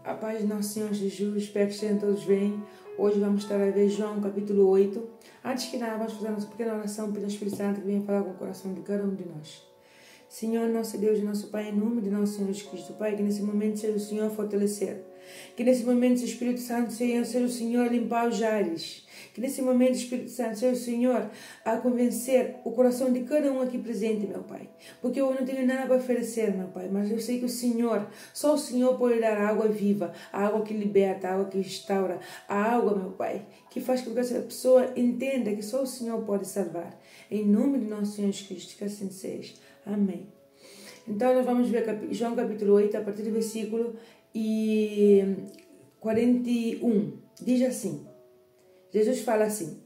A paz de nosso Senhor Jesus, espero que estejam todos bem. Hoje vamos estar a ver João capítulo 8. Antes que nada, vamos fazer a nossa pequena oração pelo Espírito Santo que vem falar com o coração de cada um de nós. Senhor, nosso Deus e nosso Pai, em nome de nosso Senhor Jesus Cristo, Pai, que nesse momento seja o Senhor a fortalecer. Que nesse momento o Espírito Santo seja o Senhor a limpar os ares. Que nesse momento o Espírito Santo seja o Senhor a convencer o coração de cada um aqui presente, meu Pai. Porque eu não tenho nada para oferecer, meu Pai, mas eu sei que o Senhor, só o Senhor pode dar a água viva, a água que liberta, a água que restaura, a água, meu Pai, que faz com que essa pessoa entenda que só o Senhor pode salvar. Em nome de nosso Senhor Jesus Cristo, que assim seja. Amém. Então nós vamos ver João capítulo 8, a partir do versículo 41. Diz assim, Jesus fala assim: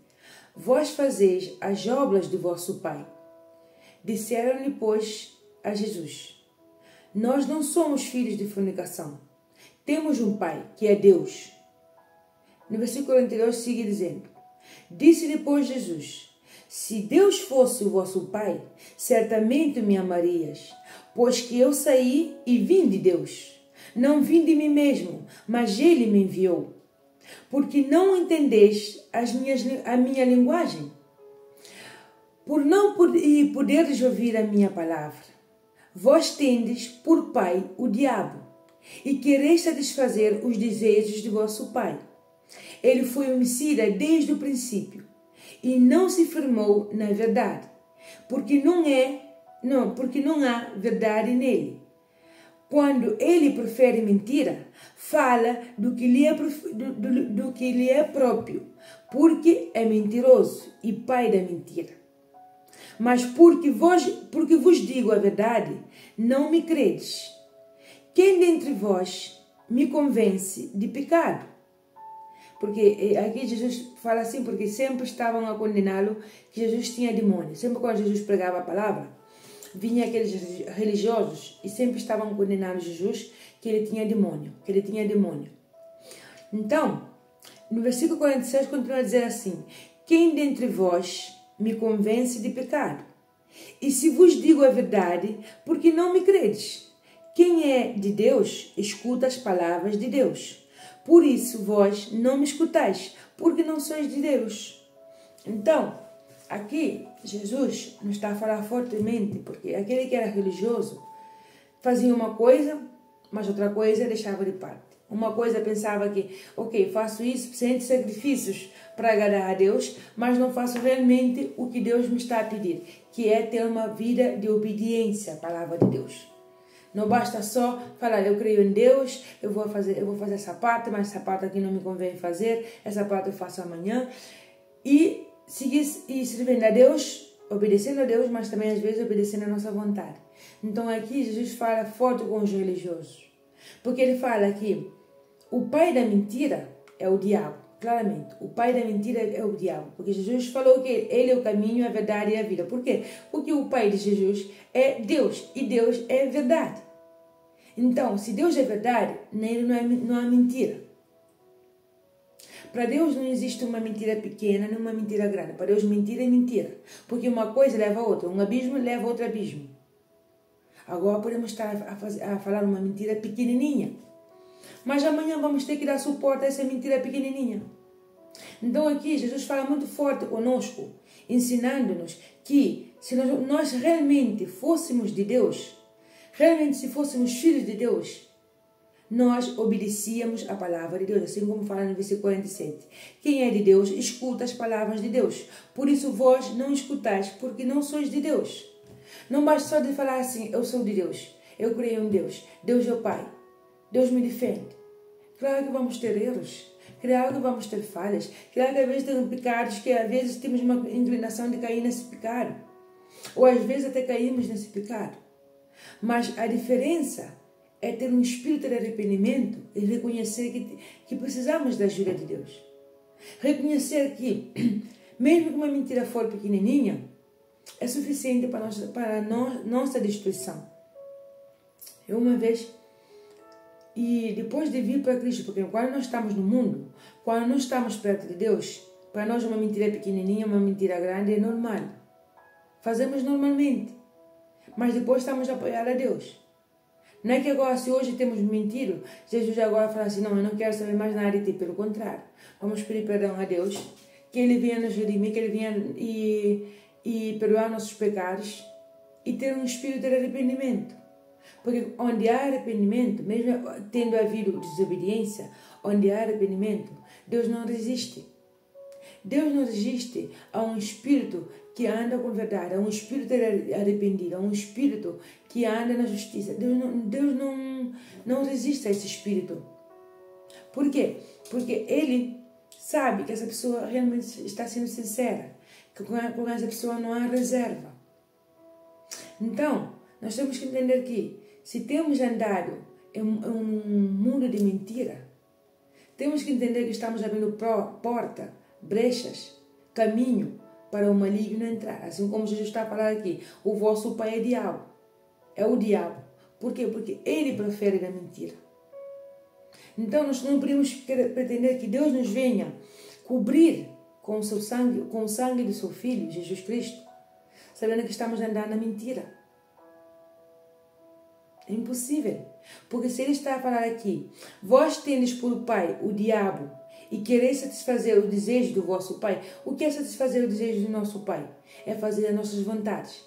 vós fazeis as obras do vosso pai. Disseram-lhe, pois, a Jesus: nós não somos filhos de fornicação. Temos um pai, que é Deus. No versículo anterior sigue dizendo: disse-lhe, pois, Jesus: se Deus fosse o vosso pai, certamente me amarias, pois que eu saí e vim de Deus. Não vim de mim mesmo, mas ele me enviou. Porque não entendeis a minha linguagem, por não poderes ouvir a minha palavra. Vós tendes por pai o diabo, e quereis satisfazer os desejos de vosso pai. Ele foi homicida desde o princípio, e não se firmou na verdade, porque não há verdade nele. Quando ele profere mentira, fala do que lhe é próprio, porque é mentiroso e pai da mentira. Mas porque vos digo a verdade, não me credes. Quem dentre vós me convence de pecado? Porque aqui Jesus fala assim, porque sempre estavam a condená-lo que Jesus tinha demônio. Sempre quando Jesus pregava a palavra, vinha aqueles religiosos e sempre estavam condenando Jesus que ele tinha demônio, Então, no versículo 46 continua a dizer assim: quem dentre vós me convence de pecado? E se vos digo a verdade, porque não me credes? Quem é de Deus, escuta as palavras de Deus. Por isso vós não me escutais, porque não sois de Deus. Então, aqui Jesus nos está a falar fortemente, porque aquele que era religioso fazia uma coisa, mas outra coisa deixava de parte. Uma coisa pensava que, ok, faço isso, presente sacrifícios para agradar a Deus, mas não faço realmente o que Deus me está a pedir, que é ter uma vida de obediência à palavra de Deus. Não basta só falar, eu creio em Deus, eu vou fazer essa parte, mas essa parte aqui não me convém fazer, essa parte eu faço amanhã. E servindo a Deus, obedecendo a Deus, mas também às vezes obedecendo a nossa vontade. Então aqui Jesus fala forte com os religiosos, porque ele fala que o pai da mentira é o diabo, claramente. O pai da mentira é o diabo, porque Jesus falou que ele é o caminho, a verdade e a vida. Por quê? Porque o pai de Jesus é Deus, e Deus é verdade. Então, se Deus é verdade, nele não há mentira. Para Deus não existe uma mentira pequena nem uma mentira grande. Para Deus mentira é mentira, porque uma coisa leva a outra, um abismo leva a outro abismo. Agora podemos estar a falar uma mentira pequenininha, mas amanhã vamos ter que dar suporte a essa mentira pequenininha. Então aqui Jesus fala muito forte conosco, ensinando-nos que se nós realmente fôssemos de Deus, realmente se fôssemos filhos de Deus, nós obedecíamos a palavra de Deus, assim como fala no versículo 47. Quem é de Deus, escuta as palavras de Deus. Por isso vós não escutais, porque não sois de Deus. Não basta só de falar assim, eu sou de Deus, eu creio em Deus, Deus é o Pai, Deus me defende. Claro que vamos ter erros, claro que vamos ter falhas, claro que às vezes tem pecados que às vezes temos uma inclinação de cair nesse pecado, ou às vezes até caímos nesse pecado. Mas a diferença é ter um espírito de arrependimento e reconhecer que precisamos da ajuda de Deus. Reconhecer que, mesmo que uma mentira for pequenininha, é suficiente para nossa destruição. Eu uma vez, e depois de vir para Cristo, porque quando nós estamos no mundo, quando nós estamos perto de Deus, para nós uma mentira pequenininha, uma mentira grande é normal. Fazemos normalmente. Mas depois estamos a apoiar a Deus. Não é que agora, se hoje temos mentido, Jesus agora fala assim, não, eu não quero saber mais nada de ti. Pelo contrário, vamos pedir perdão a Deus, que Ele venha nos redimir, que Ele venha e perdoar nossos pecados e ter um espírito de arrependimento. Porque onde há arrependimento, mesmo tendo havido desobediência, onde há arrependimento, Deus não resiste. Deus não resiste a um espírito que anda com verdade, a um espírito arrependido, a um espírito que anda na justiça. Deus não resiste a esse espírito. Por quê? Porque Ele sabe que essa pessoa realmente está sendo sincera, que com essa pessoa não há reserva. Então, nós temos que entender que se temos andado em um mundo de mentira, temos que entender que estamos abrindo porta, brechas, caminho para o maligno entrar. Assim como Jesus está a falar aqui, o vosso pai é diabo. É o diabo. Por quê? Porque ele profere da mentira. Então nós não podemos pretender que Deus nos venha cobrir com o seu sangue, com o sangue do seu Filho, Jesus Cristo, sabendo que estamos andando na mentira. É impossível. Porque se ele está a falar aqui, vós tendes por pai o diabo e quereis satisfazer o desejo do vosso pai. O que é satisfazer o desejo do nosso pai? É fazer as nossas vontades.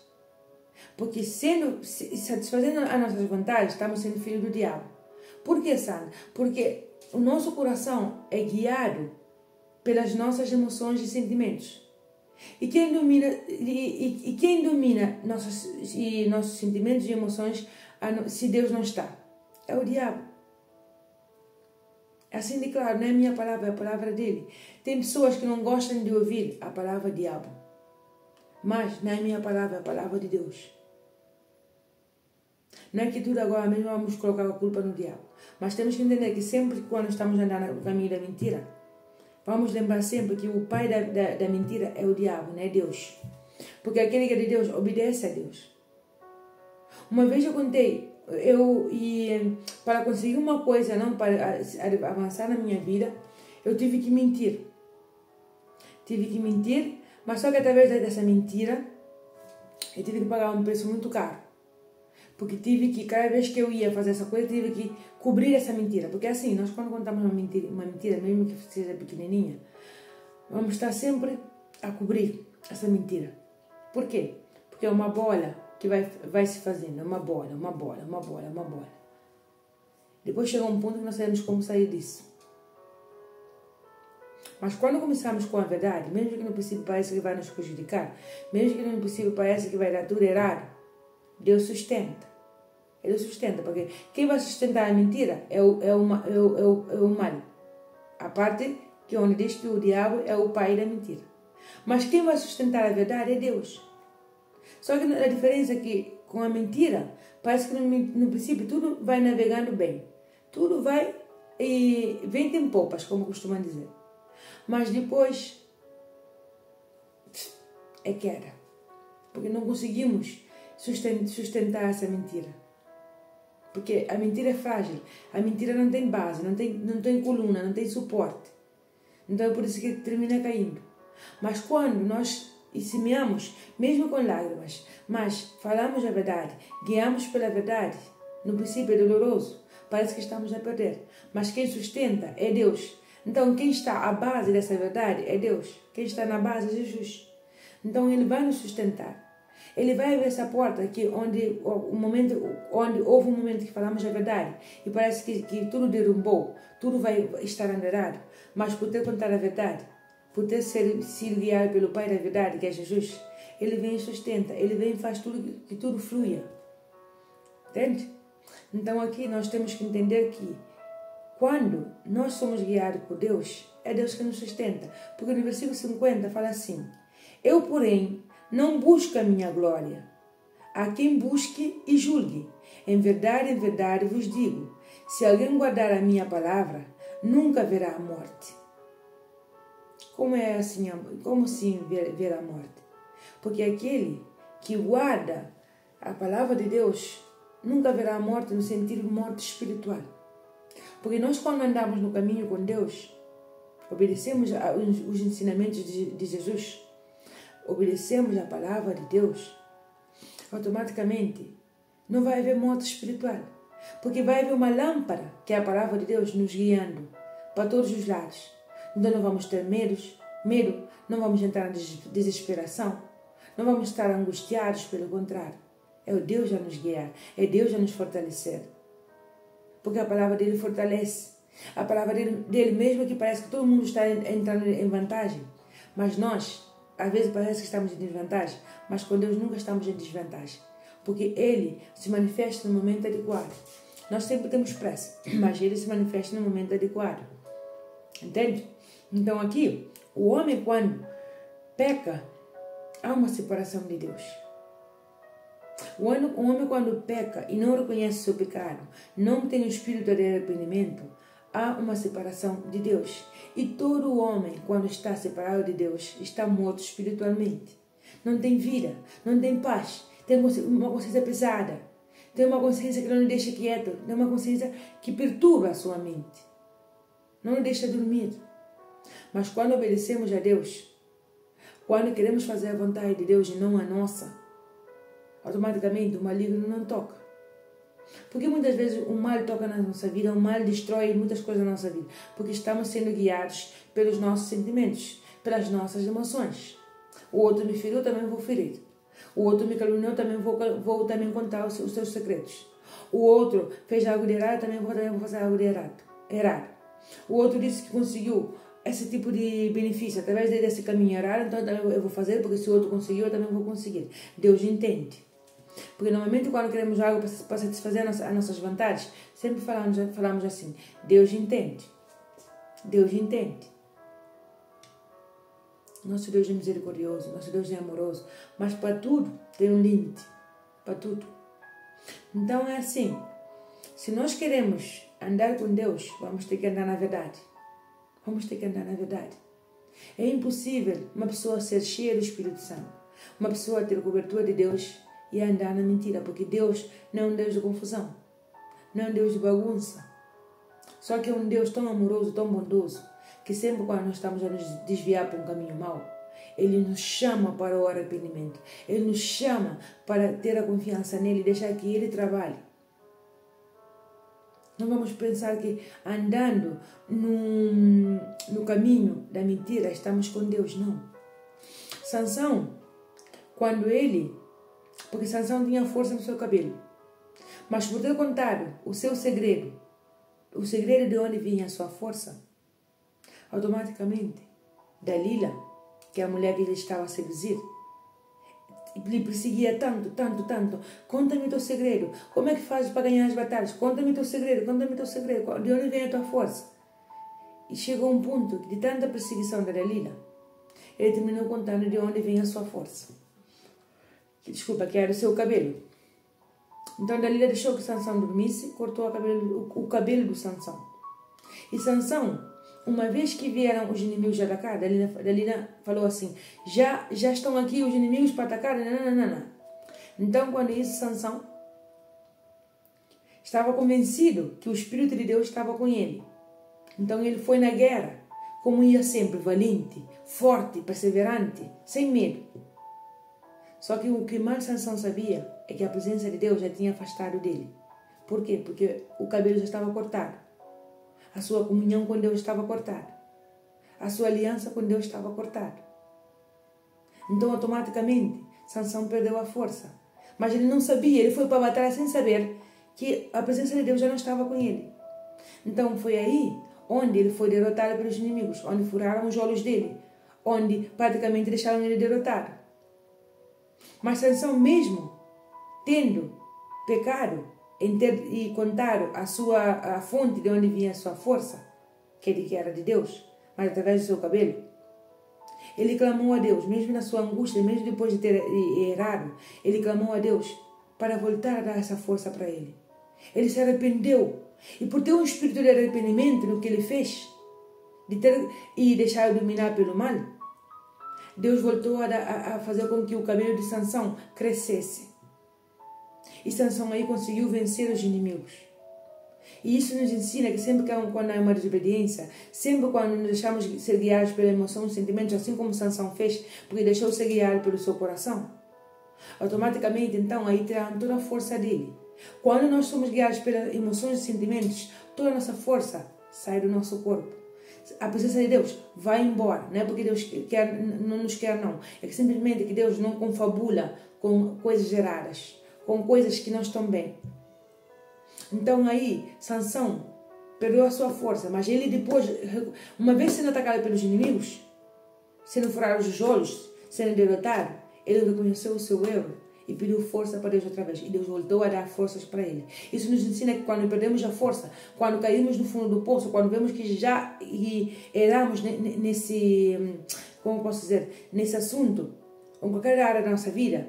Porque satisfazendo as nossas vontades, estamos sendo filhos do diabo. Por que, Sandra? Porque o nosso coração é guiado pelas nossas emoções e sentimentos. E quem domina nossos sentimentos e emoções, se Deus não está? É o diabo. Assim de claro, não é a minha palavra, é a palavra dele. Tem pessoas que não gostam de ouvir a palavra diabo. Mas não é a minha palavra, é a palavra de Deus. Não é que tudo agora mesmo vamos colocar a culpa no diabo. Mas temos que entender que sempre que quando estamos andando no caminho da mentira, vamos lembrar sempre que o pai da mentira é o diabo, não é Deus. Porque aquele que é de Deus obedece a Deus. Uma vez eu contei, para conseguir uma coisa, não para avançar na minha vida, eu tive que mentir. Mas só que através dessa mentira, eu tive que pagar um preço muito caro. Porque cada vez que eu ia fazer essa coisa, tive que cobrir essa mentira. Porque assim, nós quando contamos uma mentira, mesmo que seja pequenininha, vamos estar sempre a cobrir essa mentira. Por quê? Porque é uma bola que vai se fazendo, é uma bola. Depois chega um ponto que nós sabemos como sair disso. Mas quando começamos com a verdade, mesmo que no princípio pareça que vai nos prejudicar, mesmo que no princípio pareça que vai dar tudo errado, Deus sustenta. Ele sustenta, porque quem vai sustentar a mentira é o mal. A parte que onde diz que o diabo é o pai da mentira. Mas quem vai sustentar a verdade é Deus. Só que a diferença é que com a mentira, parece que no princípio tudo vai navegando bem. Tudo vai e vento em popas, como costumam dizer. Mas depois é queda. Porque não conseguimos sustentar essa mentira. Porque a mentira é frágil. A mentira não tem base, não tem coluna, não tem suporte. Então é por isso que termina caindo. Mas quando nós semeamos, mesmo com lágrimas, mas falamos a verdade, guiamos pela verdade, no princípio é doloroso, parece que estamos a perder. Mas quem sustenta é Deus. Então quem está à base dessa verdade é Deus. Quem está na base é Jesus. Então Ele vai nos sustentar. Ele vai abrir essa porta onde houve um momento que falamos a verdade e parece que tudo derrumbou, tudo vai estar andarado. Mas por ter contado a verdade, por ter sido guiado pelo Pai da verdade, que é Jesus, Ele vem e sustenta, Ele vem e faz que tudo flua. Entende? Então aqui nós temos que entender que quando nós somos guiados por Deus, é Deus que nos sustenta. Porque no versículo 50 fala assim: eu, porém, não busco a minha glória. Há quem busque e julgue. Em verdade vos digo, se alguém guardar a minha palavra, nunca verá a morte. Como é assim? Como sim ver a morte? Porque aquele que guarda a palavra de Deus nunca verá a morte no sentido de morte espiritual. Porque nós, quando andamos no caminho com Deus, obedecemos os ensinamentos de Jesus, obedecemos a palavra de Deus, automaticamente não vai haver morte espiritual. Porque vai haver uma lâmpada, que é a palavra de Deus, nos guiando para todos os lados. Então não vamos ter medo, não vamos entrar em desesperação, não vamos estar angustiados, pelo contrário. É o Deus a nos guiar, é Deus a nos fortalecer. Porque a palavra dele fortalece. A palavra dele mesmo que parece que todo mundo está entrando em vantagem. Mas nós, às vezes parece que estamos em desvantagem, mas com Deus nunca estamos em desvantagem. Porque Ele se manifesta no momento adequado. Nós sempre temos pressa, mas Ele se manifesta no momento adequado. Entende? Então aqui, o homem quando peca, há uma separação de Deus. O homem quando peca e não reconhece o seu pecado, não tem o espírito de arrependimento, há uma separação de Deus. E todo homem, quando está separado de Deus, está morto espiritualmente. Não tem vida, não tem paz, tem uma consciência pesada, tem uma consciência que não lhe deixa quieto, tem uma consciência que perturba a sua mente, não lhe deixa dormir. Mas quando obedecemos a Deus, quando queremos fazer a vontade de Deus e não a nossa, automaticamente o maligno não toca. Porque muitas vezes o mal toca na nossa vida, o mal destrói muitas coisas na nossa vida, porque estamos sendo guiados pelos nossos sentimentos, pelas nossas emoções. O outro me feriu, também vou ferir. O outro me caluniou, também vou também contar os seus segredos. O outro fez algo de errado, também vou fazer algo de errado. O outro disse que conseguiu esse tipo de benefício através desse caminho errado, então eu vou fazer, porque se o outro conseguiu, eu também vou conseguir. Deus entende. Porque normalmente quando queremos algo para satisfazer as nossas vontades, sempre falamos assim, Deus entende. Deus entende. Nosso Deus é misericordioso, nosso Deus é amoroso, mas para tudo tem um limite, para tudo. Então é assim, se nós queremos andar com Deus, vamos ter que andar na verdade. Vamos ter que andar na verdade. É impossível uma pessoa ser cheia do Espírito Santo, uma pessoa ter cobertura de Deus e andar na mentira, porque Deus não é um Deus de confusão, não é um Deus de bagunça. Só que é um Deus tão amoroso, tão bondoso, que sempre quando nós estamos a nos desviar para um caminho mau, Ele nos chama para o arrependimento. Ele nos chama para ter a confiança nele e deixar que Ele trabalhe. Não vamos pensar que andando no caminho da mentira estamos com Deus, não. Sansão, porque Sansão tinha força no seu cabelo, mas por ter contado o seu segredo, o segredo de onde vinha a sua força, automaticamente, Dalila, que é a mulher que ele estava a seduzir, lhe perseguia tanto. Conta-me o teu segredo. Como é que fazes para ganhar as batalhas? Conta-me o teu segredo. De onde vem a tua força? E chegou um ponto que, de tanta perseguição da Dalila, ele terminou contando de onde vem a sua força. Que era o seu cabelo. Então Dalila deixou que Sansão dormisse, cortou o cabelo do Sansão. E Sansão, uma vez que vieram os inimigos atacar, Dalila falou assim, já estão aqui os inimigos para atacar? Não. Então, quando isso, Sansão estava convencido que o Espírito de Deus estava com ele. Então, ele foi na guerra, como ia sempre, valente, forte, perseverante, sem medo. Só que o que mais Sansão sabia é que a presença de Deus já tinha afastado dele. Por quê? Porque o cabelo já estava cortado. A sua comunhão com Deus estava cortada. A sua aliança com Deus estava cortada. Então, automaticamente, Sansão perdeu a força. Mas ele não sabia, ele foi para a batalha sem saber que a presença de Deus já não estava com ele. Então, foi aí onde ele foi derrotado pelos inimigos, onde furaram os olhos dele, onde praticamente deixaram ele derrotado. Mas Sansão, mesmo tendo pecado, e contaram a fonte de onde vinha a sua força, que era de Deus, mas através do seu cabelo, ele clamou a Deus, mesmo na sua angústia, mesmo depois de ter errado, ele clamou a Deus para voltar a dar essa força para ele. Ele se arrependeu, e por ter um espírito de arrependimento no que ele fez, e deixar dominar pelo mal, Deus voltou a fazer com que o cabelo de Sansão crescesse. E Sansão aí conseguiu vencer os inimigos. E isso nos ensina que sempre quando há uma desobediência, sempre quando nos deixamos ser guiados pela emoção, os sentimentos, assim como Sansão fez, porque deixou ser guiado pelo seu coração, automaticamente, então, aí terá toda a força dele. Quando nós somos guiados pelas emoções e sentimentos, toda a nossa força sai do nosso corpo. A presença de Deus vai embora. Não é porque Deus não nos quer, não. É que simplesmente que Deus não confabula com coisas geradas, com coisas que não estão bem. Então aí, Sansão perdeu a sua força, mas ele depois, uma vez sendo atacado pelos inimigos, sendo furado os olhos, sendo derrotado, ele reconheceu o seu erro e pediu força para Deus outra vez. E Deus voltou a dar forças para ele. Isso nos ensina que quando perdemos a força, quando caímos no fundo do poço, quando vemos que já erramos nesse, como posso dizer, nesse assunto, ou em qualquer área da nossa vida,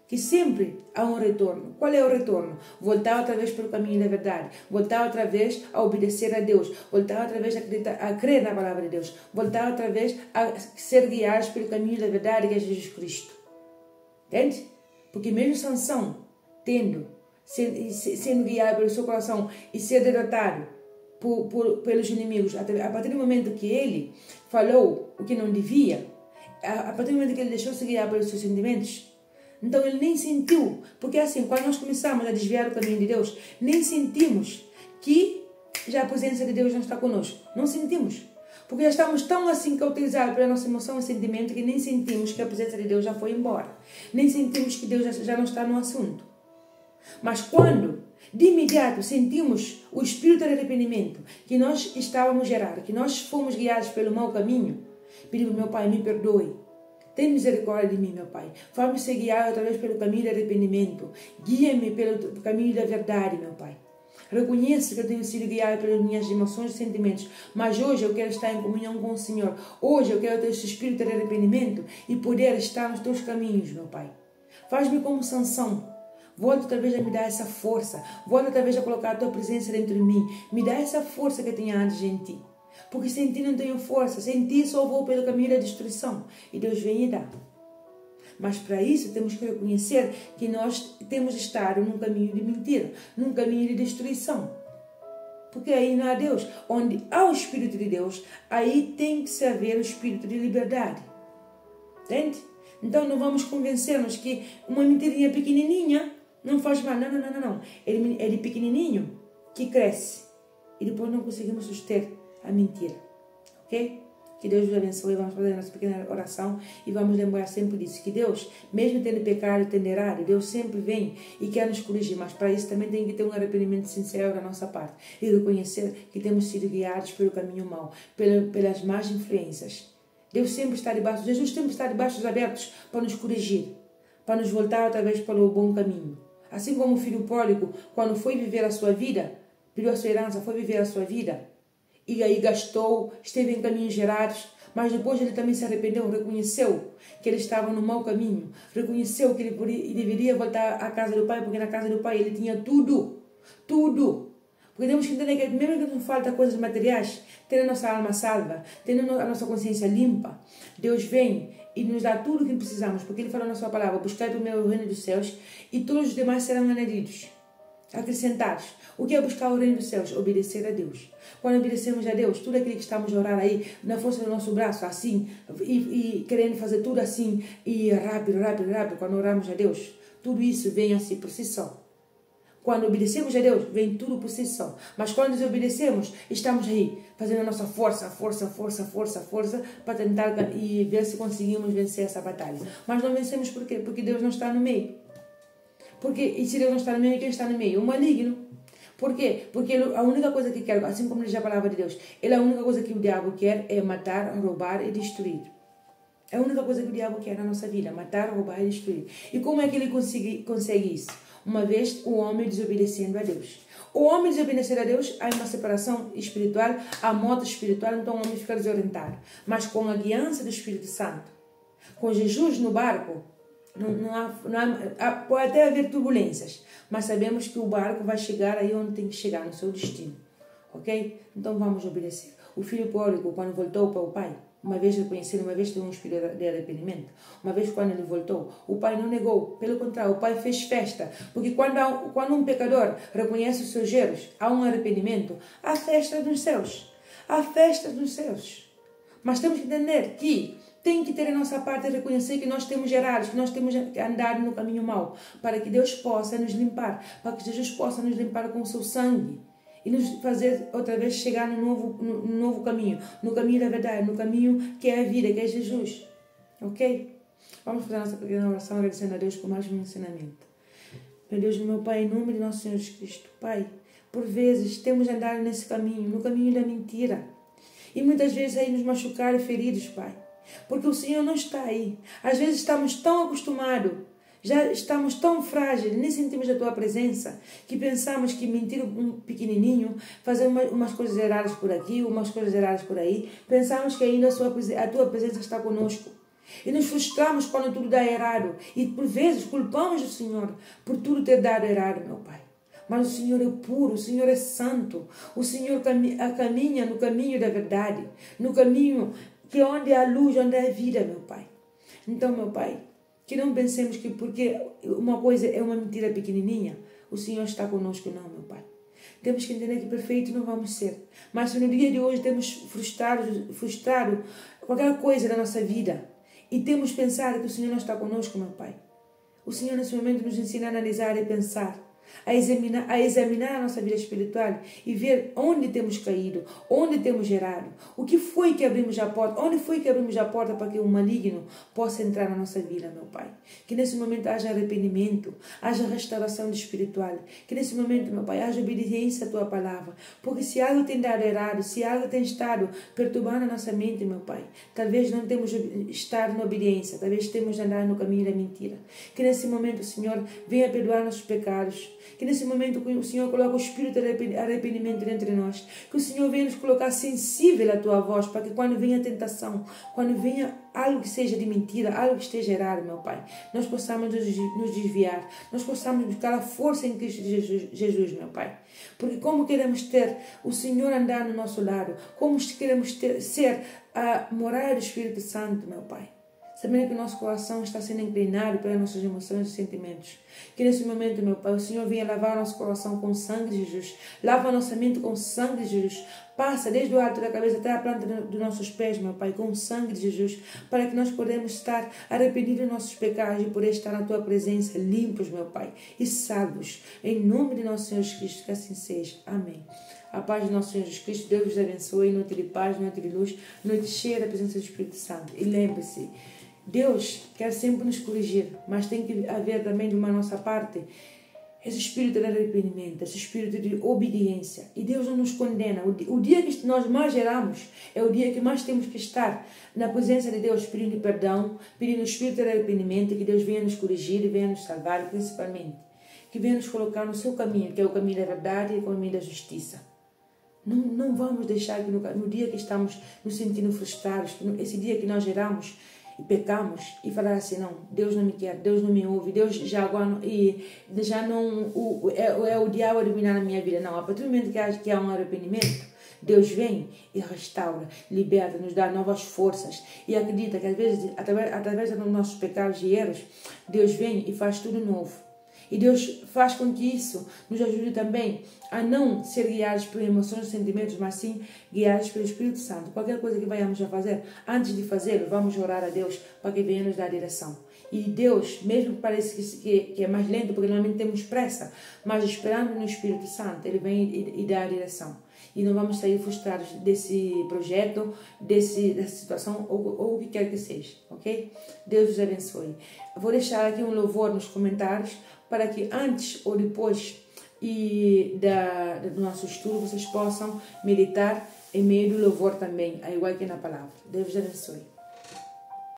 que sempre há um retorno. Qual é o retorno? Voltar outra vez pelo caminho da verdade. Voltar outra vez a obedecer a Deus. Voltar outra vez a crer na palavra de Deus. Voltar outra vez a ser guiados pelo caminho da verdade, que é Jesus Cristo. Entende? Porque mesmo Sansão, sendo guiado pelo seu coração e ser derrotado pelos inimigos, a partir do momento que ele falou o que não devia, a partir do momento que ele deixou-se guiar pelos seus sentimentos, então ele nem sentiu, porque assim, quando nós começamos a desviar o caminho de Deus, nem sentimos que já a presença de Deus não está conosco. Não sentimos. Porque já estamos tão assim cautelizados pela nossa emoção e sentimento que nem sentimos que a presença de Deus já foi embora. Nem sentimos que Deus já não está no assunto. Mas quando, de imediato, sentimos o espírito de arrependimento, que nós estávamos gerados, que nós fomos guiados pelo mau caminho, pedimos, meu Pai, me perdoe. Tem misericórdia de mim, meu Pai. Faz-me ser guiado outra vez pelo caminho de arrependimento. Guia-me pelo caminho da verdade, meu Pai. Reconheço que eu tenho sido guiado pelas minhas emoções e sentimentos, mas hoje eu quero estar em comunhão com o Senhor. Hoje eu quero ter esse espírito de arrependimento e poder estar nos teus caminhos, meu Pai. Faz-me como Sansão. Volta outra vez a me dar essa força. Volta outra vez a colocar a tua presença dentro de mim. Me dá essa força que eu tinha antes em ti. Porque sem ti não tenho força. Sem ti só vou pelo caminho da destruição. E Deus vem e dá. Mas para isso temos que reconhecer que nós temos de estar num caminho de mentira, num caminho de destruição. Porque aí não há Deus. Onde há o Espírito de Deus, aí tem que se haver o Espírito de liberdade. Entende? Então não vamos convencer-nos que uma mentirinha pequenininha não faz mal. Não. Ele é de pequenininho que cresce. E depois não conseguimos suster a mentira. Ok? Que Deus nos abençoe. Vamos fazer a nossa pequena oração e vamos lembrar sempre disso. Que Deus, mesmo tendo pecado, tendo errado, Deus sempre vem e quer nos corrigir. Mas para isso também tem que ter um arrependimento sincero da nossa parte. E reconhecer que temos sido guiados pelo caminho mau, pelas más influências. Deus sempre está debaixo, Jesus sempre está debaixo dos abertos para nos corrigir, para nos voltar outra vez para o bom caminho. Assim como o filho pródigo, quando foi viver a sua vida, pediu a sua herança, foi viver a sua vida, e aí gastou, esteve em caminhos gerados, mas depois ele também se arrependeu, reconheceu que ele estava no mau caminho, reconheceu que ele deveria voltar à casa do pai, porque na casa do pai ele tinha tudo. Porque temos que entender que mesmo que nos falta coisas materiais, tendo a nossa alma salva, tendo a nossa consciência limpa, Deus vem e nos dá tudo o que precisamos, porque Ele falou na sua palavra, buscai primeiro o reino dos céus e todos os demais serão añadidos, acrescentados. O que é buscar o reino dos céus? Obedecer a Deus. Quando obedecemos a Deus, tudo aquilo que estamos a orar aí, na força do nosso braço, assim, e querendo fazer tudo assim, e rápido, quando oramos a Deus, tudo isso vem assim por si só. Quando obedecemos a Deus, vem tudo por si só. Mas quando desobedecemos, estamos aí, fazendo a nossa força, para tentar e ver se conseguimos vencer essa batalha. Mas não vencemos por quê? Porque Deus não está no meio. E se Deus não está no meio, quem está no meio? O maligno. Por quê? Porque a única coisa que quer, assim como diz a palavra de Deus, a única coisa que o diabo quer é matar, roubar e destruir. É a única coisa que o diabo quer na nossa vida, matar, roubar e destruir. E como é que ele consegue isso? Uma vez o homem desobedecendo a Deus. O homem desobedecer a Deus, há uma separação espiritual, há morte espiritual, então o homem fica desorientado. Mas com a guiança do Espírito Santo, com Jesus no barco, pode até haver turbulências, mas sabemos que o barco vai chegar aí onde tem que chegar, no seu destino. Ok? Então vamos obedecer. O filho pródigo, quando voltou para o pai, uma vez reconhecido, uma vez teve um espírito de arrependimento, uma vez quando ele voltou, o pai não negou, pelo contrário, o pai fez festa, porque quando um pecador reconhece os seus erros, há um arrependimento, há festa dos céus, mas temos que entender que tem que ter a nossa parte e reconhecer que nós temos errados, que nós temos andado no caminho mau, para que Deus possa nos limpar, para que Jesus possa nos limpar com o seu sangue e nos fazer outra vez chegar no novo caminho, no caminho da verdade, no caminho que é a vida, que é Jesus. Ok? Vamos fazer a nossa pequena oração agradecendo a Deus por mais um ensinamento. Meu Deus, meu Pai, em nome de nosso Senhor Jesus Cristo, Pai, por vezes temos andado nesse caminho, no caminho da mentira, e muitas vezes aí nos machucar e feridos, Pai, porque o Senhor não está aí. Às vezes estamos tão acostumados, já estamos tão frágeis, nem sentimos a Tua presença, que pensamos que mentir um pequenininho, fazer umas coisas erradas por aqui, umas coisas erradas por aí, pensamos que ainda a Tua presença está conosco. E nos frustramos quando tudo dá errado, e por vezes culpamos o Senhor por tudo ter dado errado, meu Pai. Mas o Senhor é puro, o Senhor é santo, o Senhor caminha no caminho da verdade, no caminho que onde há luz, onde há vida, meu Pai. Então, meu Pai, que não pensemos que porque uma coisa é uma mentira pequenininha, o Senhor está conosco, não, meu Pai. Temos que entender que perfeito não vamos ser. Mas se no dia de hoje temos frustrado qualquer coisa da nossa vida e temos pensado que o Senhor não está conosco, meu Pai, o Senhor nesse momento nos ensina a analisar e pensar, a examinar a nossa vida espiritual e ver onde temos caído, onde temos errado, o que foi que abrimos a porta, onde foi que abrimos a porta para que o maligno possa entrar na nossa vida, meu Pai. Que nesse momento haja arrependimento, haja restauração espiritual, que nesse momento, meu Pai, haja obediência à Tua palavra, porque se algo tem dado errado, se algo tem estado perturbando a nossa mente, meu Pai, talvez não temos estado na obediência, talvez temos andado no caminho da mentira. Que nesse momento, Senhor, venha perdoar nossos pecados, que nesse momento o Senhor coloque o espírito de arrependimento entre nós, que o Senhor venha nos colocar sensível à Tua voz, para que quando venha a tentação, quando venha algo que seja de mentira, algo que esteja errado, meu Pai, nós possamos nos desviar, nós possamos buscar a força em Cristo Jesus, meu Pai. Porque como queremos ter o Senhor andar no nosso lado, como queremos ser a morada do Espírito Santo, meu Pai, sabendo que o nosso coração está sendo inclinado pelas nossas emoções e sentimentos. Que nesse momento, meu Pai, o Senhor venha lavar nosso coração com o sangue de Jesus. Lava nossa mente com o sangue de Jesus. Passa desde o alto da cabeça até a planta dos nossos pés, meu Pai, com o sangue de Jesus, para que nós podemos estar arrependidos dos nossos pecados e poder estar na Tua presença, limpos, meu Pai, e salvos. Em nome de nosso Senhor Jesus Cristo, que assim seja. Amém. A paz de nosso Senhor Jesus Cristo, Deus vos abençoe. Noite de paz, noite de luz, noite cheia da presença do Espírito Santo. E lembre-se, Deus quer sempre nos corrigir, mas tem que haver também de uma nossa parte esse espírito de arrependimento, esse espírito de obediência. E Deus não nos condena. O dia que nós mais erramos é o dia que mais temos que estar na presença de Deus, pedindo perdão, pedindo o espírito de arrependimento, que Deus venha nos corrigir e venha nos salvar, principalmente. Que venha nos colocar no seu caminho, que é o caminho da verdade e o caminho da justiça. Não vamos deixar que no dia que estamos nos sentindo frustrados, esse dia que nós erramos e pecamos, e falar assim, não, Deus não me quer, Deus não me ouve, Deus já agora é o diabo a dominar na minha vida. Não, a partir do momento que há um arrependimento, Deus vem e restaura, liberta, nos dá novas forças, e acredita que às vezes, através dos nossos pecados e erros, Deus vem e faz tudo novo. E Deus faz com que isso nos ajude também a não ser guiados por emoções e sentimentos, mas sim guiados pelo Espírito Santo. Qualquer coisa que vayamos a fazer, antes de fazê-lo, vamos orar a Deus para que venha nos dar direção. E Deus, mesmo que pareça que é mais lento, porque normalmente temos pressa, mas esperando no Espírito Santo, Ele vem e dá a direção. E não vamos sair frustrados desse projeto, dessa situação, ou o que quer que seja, ok? Deus os abençoe. Vou deixar aqui um louvor nos comentários, para que antes ou depois do nosso estudo vocês possam meditar em meio do louvor também, igual que na palavra. Deus os abençoe.